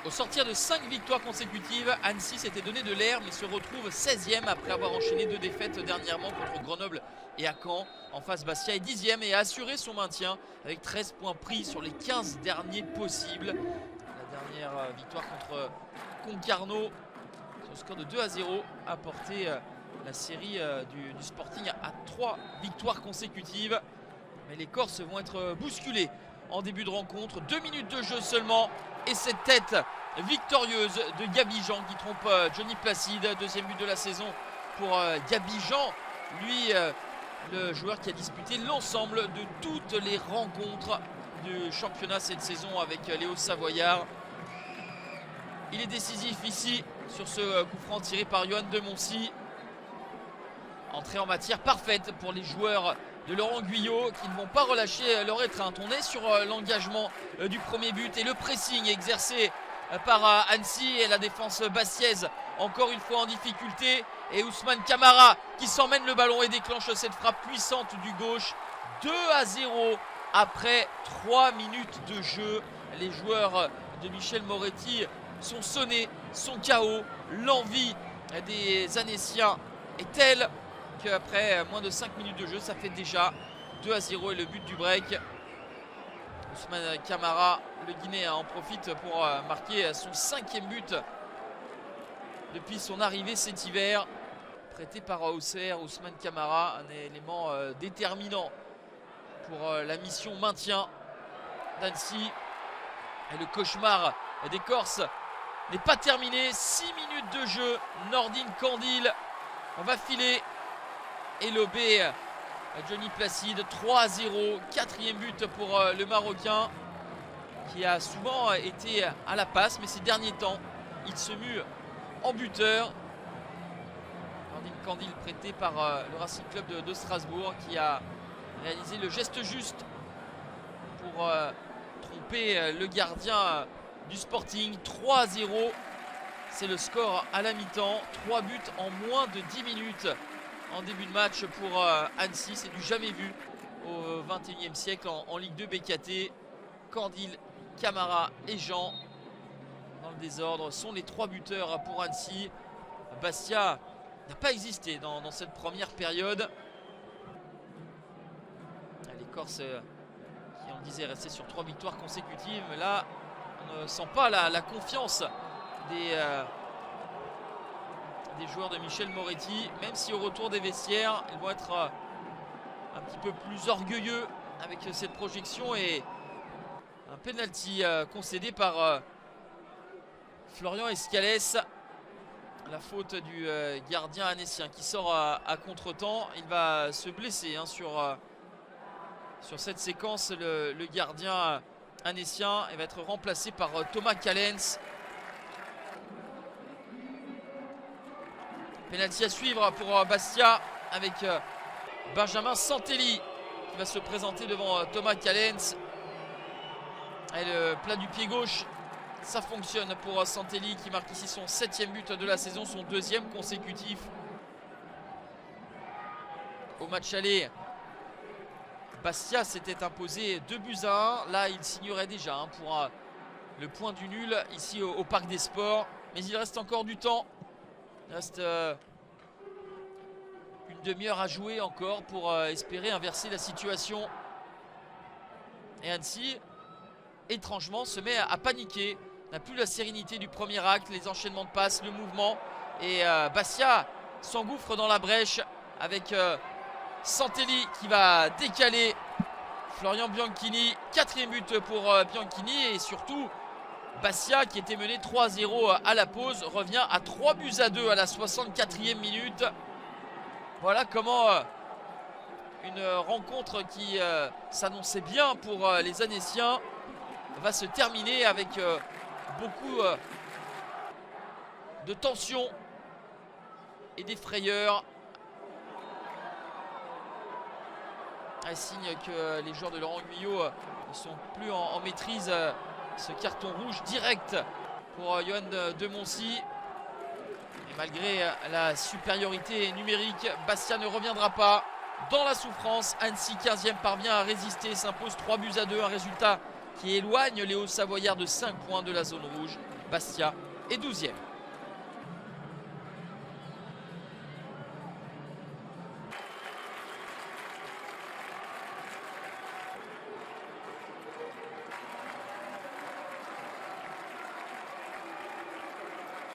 Au sortir de 5 victoires consécutives, Annecy s'était donné de l'air mais se retrouve 16e après avoir enchaîné 2 défaites dernièrement contre Grenoble et à Caen. En face, Bastia est 10e et a assuré son maintien avec 13 points pris sur les 15 derniers possibles. La dernière victoire contre Concarneau sur le score de 2-0 a porté la série du Sporting à 3 victoires consécutives. Mais les Corses vont être bousculés en début de rencontre. 2 minutes de jeu seulement. Et cette tête victorieuse de Gabi Jean qui trompe Johnny Placide. Deuxième but de la saison pour Gabi Jean. Lui, le joueur qui a disputé l'ensemble de toutes les rencontres du championnat cette saison avec Léo Savoyard. Il est décisif ici sur ce coup franc tiré par Johan de Moncy. Entrée en matière parfaite pour les joueurs de Laurent Guyot qui ne vont pas relâcher leur étreinte. On est sur l'engagement du premier but et le pressing exercé par Annecy et la défense bastiaise encore une fois en difficulté. Et Ousmane Camara qui s'emmène le ballon et déclenche cette frappe puissante du gauche. 2-0 après 3 minutes de jeu. Les joueurs de Michel Moretti sont sonnés, sont KO. L'envie des Annéciens est telle qu'après moins de 5 minutes de jeu, ça fait déjà 2-0 et le but du break. Ousmane Camara, le Guinéen, en profite pour marquer son 5e but depuis son arrivée cet hiver. Prêté par Auxerre, Ousmane Camara, un élément déterminant pour la mission maintien d'Annecy. Et le cauchemar des Corses n'est pas terminé. 6 minutes de jeu, Nordine Candil va filer et lobé Johnny Placide. 3-0, 4e but pour le Marocain qui a souvent été à la passe, mais ces derniers temps il se mue en buteur. Nordine Candil prêté par le Racing Club de Strasbourg qui a réalisé le geste juste pour tromper le gardien du Sporting. 3-0, c'est le score à la mi-temps. 3 buts en moins de 10 minutes en début de match pour Annecy. C'est du jamais vu au 21e siècle en Ligue 2 BKT. Candil, Camara et Jean dans le désordre sont les 3 buteurs pour Annecy. Bastia n'a pas existé dans cette première période. Les Corses qui, on le disait, restaient sur 3 victoires consécutives. Mais là, on ne sent pas la confiance des joueurs de Michel Moretti, même si au retour des vestiaires ils vont être un petit peu plus orgueilleux avec cette projection. Et un penalty concédé par Florian Escalès, la faute du gardien annécien qui sort à contre-temps. Il va se blesser sur cette séquence, le gardien annécien. Il va être remplacé par Thomas Callens. Penalty à suivre pour Bastia avec Benjamin Santelli qui va se présenter devant Thomas Callens. Et le plat du pied gauche, ça fonctionne pour Santelli qui marque ici son 7e but de la saison, son 2e consécutif. Au match aller, Bastia s'était imposé 2-1. Là, il signerait déjà pour le point du nul ici au Parc des Sports. Mais il reste encore du temps. Il reste une demi-heure à jouer encore pour espérer inverser la situation. Et Annecy, étrangement, se met à paniquer. N'a plus la sérénité du premier acte, les enchaînements de passes, le mouvement. Et Bastia s'engouffre dans la brèche avec Santelli qui va décaler Florian Bianchini. 4e but pour Bianchini. Et surtout, Bastia qui était mené 3-0 à la pause revient à 3-2 à la 64e minute. Voilà comment une rencontre qui s'annonçait bien pour les Annéciens va se terminer avec beaucoup de tension et des frayeurs. Un signe que les joueurs de Laurent Guyot ne sont plus en maîtrise. Ce carton rouge direct pour Johan de Moncy. Et malgré la supériorité numérique, Bastia ne reviendra pas dans la souffrance. Annecy 15e parvient à résister, s'impose 3-2. Un résultat qui éloigne les Hauts-Savoyards de 5 points de la zone rouge. Bastia est 12e.